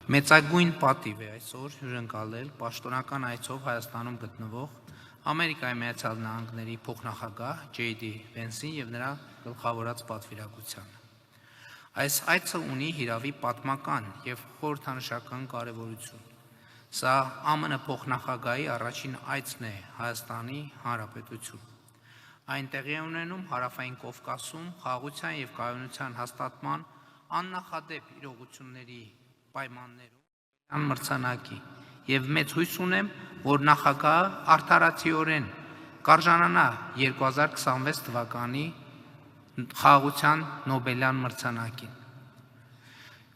Մեծագույն պատիվ է այսօր հյուրընկալել պաշտոնական այցով Հայաստանում գտնվող Ամերիկայի Միացյալ Նահանգների փոխնախագահ J.D. Vance-ին եւ նրա գլխավորած պատվիրակությանը։ Այս այցը ունի հիրավի պատմական եւ խորհրդանշական կարեւորություն։ Սա ԱՄՆ փոխնախագահի առաջին այցն է Հայաստանի Հանրապետություն։ Այն տեղի է ունենում Հարավային Կովկասում խաղաղության եւ կայունության հաստատման աննախադեպ իրողությունների պայմաններում մրցանակի եւ մեծ հույս ունեմ, որ նախագահը արդարացիորեն կարժանանա 2026 թվականի խաղաղության Նոբելյան մրցանակին։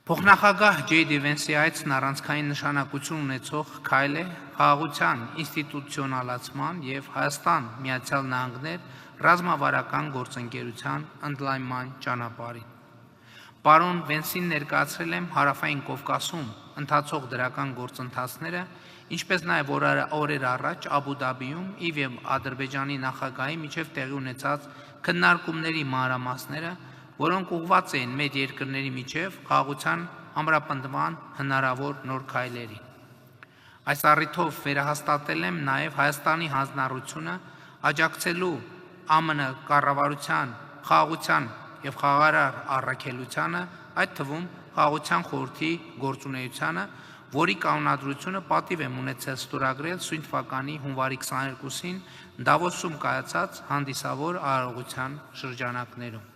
Փոխնախագահ J.D. Vance-ի այցն առանցքային նշանակություն ունեցող քայլ է խաղաղության ինստիտուցիոնալացման եւ Հայաստան-Միացյալ Նահանգներ ռազմավարական գործընկերության ընդլայնման ճանապարհին։ Պարոն Vance-ին ներկայացրել եմ Հարավային Կովկասում ընթացող դրական գործընթացները, ինչպես նաև օրեր առաջ Աբու Դաբիում եւ Ադրբեջանի նախագահի միջև տեղի ունեցած քննարկումների մանրամասները, որոնք ուղղված էին մեր երկրների միջև խաղաղության ամրապնդման հնարավոր նոր քայլերի։ Այս առիթով վերահաստատել եմ նաև Հայաստանի հանձնառությունը աջակցելու ԱՄՆ կառավարության խաղաղության եւ խաղաղարար առաքելությանը, այդ թվում խաղաղության խորհրդի գործունեությանը, որի կանոնադրությունը պատիվ եմ ունեցել ստորագրել սույն թվականի հունվարի 22-ին Դավոսում կայացած հանդիսավոր արարողության շրջանակներում։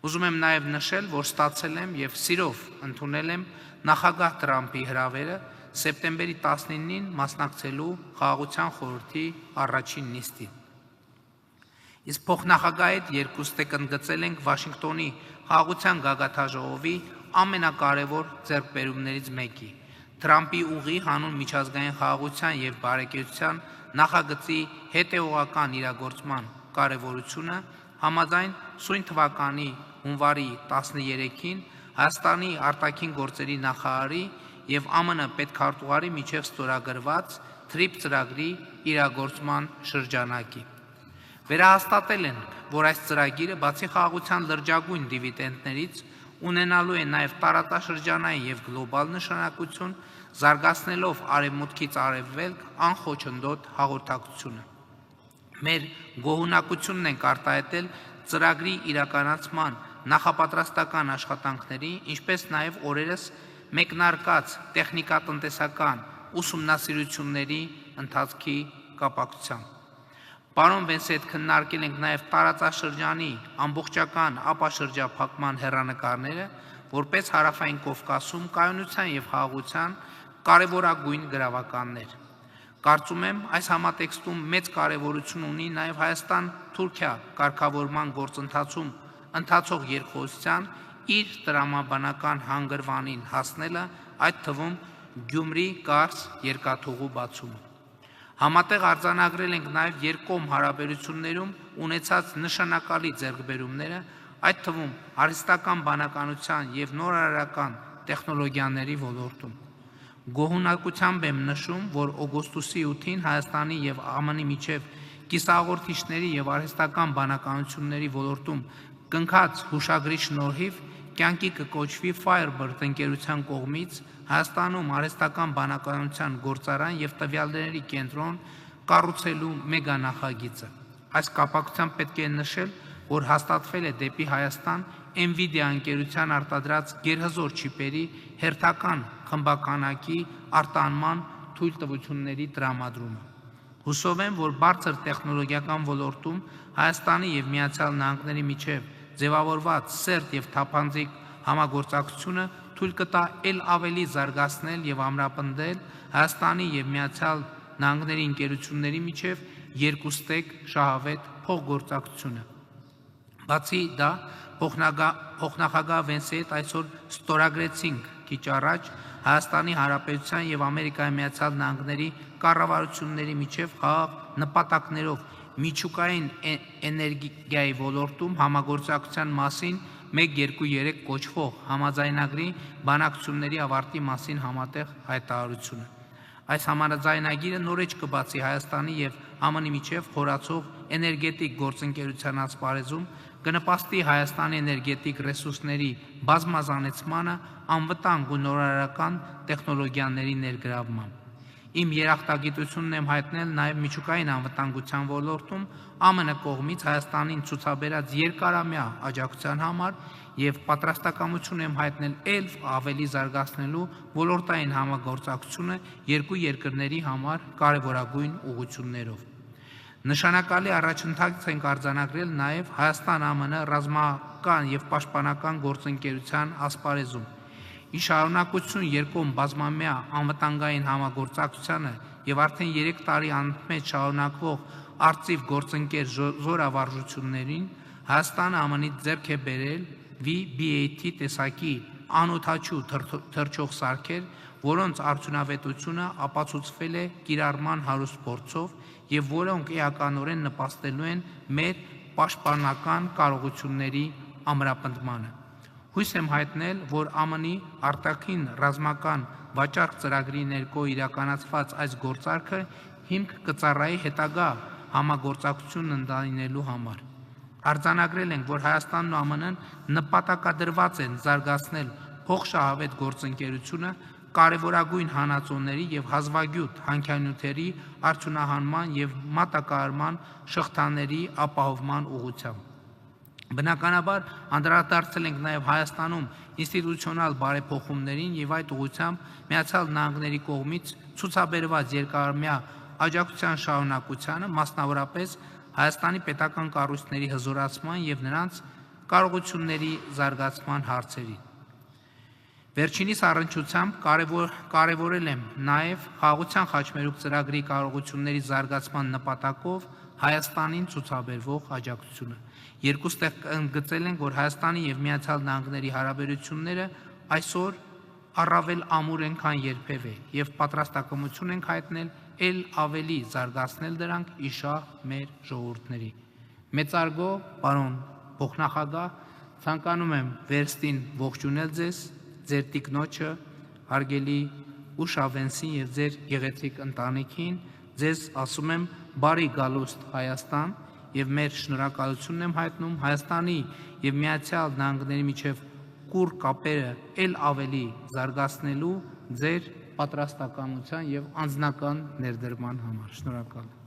Ուզում եմ նաև նշել, որ ստացել եմ եւ սիրով ընդունել եմ նախագահ Թրամփի հրավերը սեպտեմբերի 19-ին մասնակցելու խաղաղության խորհրդի առաջին նիստին։ Իսկ փոխնախագահի հետ երկուստեք ընդգծել ենք Վաշինգտոնի խաղաղության գագաթաժողովի ամենակարևոր ձեռքբերումներից մեկի՝ Թրամփի ուղի հանուն միջազգային խաղաղության եւ բարեկեցության նախագծի հետեւողական իրագործման կարևորությունը, համաձայն սույն թվականի հունվարի 13-ին Հայաստանի արտաքին գործերի նախարարի եւ ԱՄՆ պետքարտուղարի միջև ստորագրված TRIP ծրագրի իրագործման շրջանակի։ Վերահաստատել ենք, որ այս ծրագիրը բացի խաղաղության լրջագույն դիվիդենդներից ունենալու է նաև տարածաշրջանային եւ գլոբալ նշանակություն, զարգացնելով արևմուտքից արևելք անխոչնդոտ հաղորդակցությունը։ Մեր գոհունակությունն ենք արտահայտել ծրագրի իրականացման նախապատրաստական աշխատանքների, ինչպես նաև օրերս մեկնարկած տեխնիկատնտեսական ուսումնասիրությունների ընթացքի կապակցությամբ։ Պարոն Vance-ի հետ քննարկել ենք նաև տարածաշրջանի ամբողջական ապաշրջափակման հեռանկարները, որպես Հարավային Կովկասում կայունության եւ խաղաղության կարևորագույն գրավականներ։ Կարծում եմ, այս համատեքստում մեծ կարևորություն ունի նաև Հայաստան-Թուրքիա կարգավորման գործընթացում ընթացող երկխոսության իր տրամաբանական հանգրվանին հասնելը, այդ թվում Գյումրի-Կարս երկաթուղու բացումը։ Համատեղ արձանագրել ենք նաև երկկողմ հարաբերություններում ունեցած նշանակալի ձեռքբերումները, այդ թվում արհեստական բանականության եւ նորարարական տեխնոլոգիաների ոլորտում։ Գոհունակությամբ եմ նշում, որ օգոստոսի 8-ին Հայաստանի եւ ԱՄՆ-ի միջև կիսաղորդիչների եւ արհեստական բանականությունների ոլորտում կնքած հուշագրի շնորհիվ կյանքի կկոչվի Firebird ընկերության կողմից Հայաստանում արհեստական բանականության գործարան եւ տվյալների կենտրոն կառուցելու մեգանախագիծը։ Այս կապակցությամբ պետք է նշել, որ հաստատվել է դեպի Հայաստան NVIDIA ընկերության արտադրած գերհզոր չիպերի հերթական խմբականակի արտահանման թույլտվությունների տրամադրումը։ Հուսով եմ, որ բարձր տեխնոլոգիական ոլորտում Հայաստանի եւ Միացյալ Նահանգների միջև ձևավորված սերտ եւ թափանցիկ համագործակցությունը թույլ կտա ել ավելի զարգացնել եւ ամրապնդել Հայաստանի եւ Միացյալ Նահանգների ընկերությունների միջև երկուստեք շահավետ փոխգործակցությունը։ Բացի դա, փոխնախագահ Vance-ի հետ այսօր ստորագրեցինք քիչ առաջ Հայաստանի Հանրապետության եւ Ամերիկայի Միացյալ Նահանգների կառավարությունների միջև խաղաղ նպատակներով միջուկային էներգիայի ոլորտում համագործակցության մասին 1-2-3 կոչվող համաձայնագրի բանակցությունների ավարտի մասին համատեղ հայտարարությունը։ Այս համաձայնագիրը նորեջ կբացի Հայաստանի եւ ԱՄՆ-ի միջև խորացող էներգետիկ գործընկերության ասպարեզում, կնպաստի Հայաստանի էներգետիկ ռեսուրսների բազմազանեցմանը, անվտանգ ու նորարարական տեխնոլոգիաների ներգրավման։ Իմ երախտագիտությունն եմ հայտնել նաև միջուկային անվտանգության ոլորտում ԱՄՆ կողմից Հայաստանին ցուցաբերած երկարամյա աջակցության համար եւ պատրաստակամություն եմ հայտնել ել ավելի զարգացնելու ոլորտային համագործակցությունը երկու երկրների համար կարևորագույն ուղղություններով։ Նշանակալի առաջընթաց ենք արձանագրել նաև Հայաստան-ԱՄՆ ռազմական եւ պաշտպանական գործընկերության ասպարեզում։ Ի շարունակություն երկկողմ բազմամյա անվտանգային համագործակցությանը եւ արդեն 3 տարի անմեջ շարունակվող արծիվ գործընկեր զորավարժություններին Հայաստանը ԱՄՆ-ից ձեռք է բերել VBAT տեսակի անօդաչու թռչող սարքեր, որոնց արդյունավետությունը ապացուցվել է կիրառման հարուստ փորձով եւ որոնք էականորեն նպաստելու են մեր պաշտպանական կարողությունների ամրապնդմանը։ Հույս եմ հայտնել, որ ԱՄՆ-ի արտաքին ռազմական վաճառք ծրագրի ներքո իրականացված այս գործարքը հիմք կծառայի հետագա համագործակցությունն ընդլայնելու համար։ Արձանագրել ենք, որ Հայաստանն ու ԱՄՆ-ն նպատակադրված են զարգացնել փոխշահավետ գործընկերությունը կարևորագույն հանածոների եւ հազվագյուտ հանքանյութերի արդյունահանման եւ մատակարարման շղթաների ապահովման ուղղությամբ։ Բնականաբար անդրադարձել ենք նաև Հայաստանում ինստիտուցիոնալ բարեփոխումներին եւ այդ ուղղությամբ Միացյալ Նահանգների կողմից ցուցաբերված երկարամյա աջակցության շարունակությանը, մասնավորապես Հայաստանի պետական կառույցների հզորացման եւ նրանց կարողությունների զարգացման հարցերին։ Վերջինիս առնչությամբ կարևորել եմ նաև Խաղաղության խաչմերուկ ծրագրի կարողությունների զարգացման նպատակով Հայաստանին ցուցաբերվող աջակցությունը։ Երկուստեղ ընդգծել ենք, որ Հայաստանի եւ Միացյալ Նահանգների հարաբերությունները այսօր առավել ամուր են, քան երբևէ, եւ պատրաստակամություն ենք հայտնել ել ավելի զարգացնել դրանք ի շահ մեր ժողովուրդների։ Մեծարգո պարոն փոխնախագահ, ցանկանում եմ վերստին ողջունել ձեզ, ձեր տիկնոջը, հարգելի Ուշավենսին եւ ձեր գեղեցիկ ընտանիքին, ձեզ ասում եմ բարի գալուստ Հայաստան եւ մեր շնորհակալությունն եմ հայտնում Հայաստանի եւ Միացյալ Նահանգների միջև կուռ կապերը ել ավելի զարգացնելու ձեր պատրաստակամության եւ անձնական ներդրման համար։ Շնորհակալ եմ։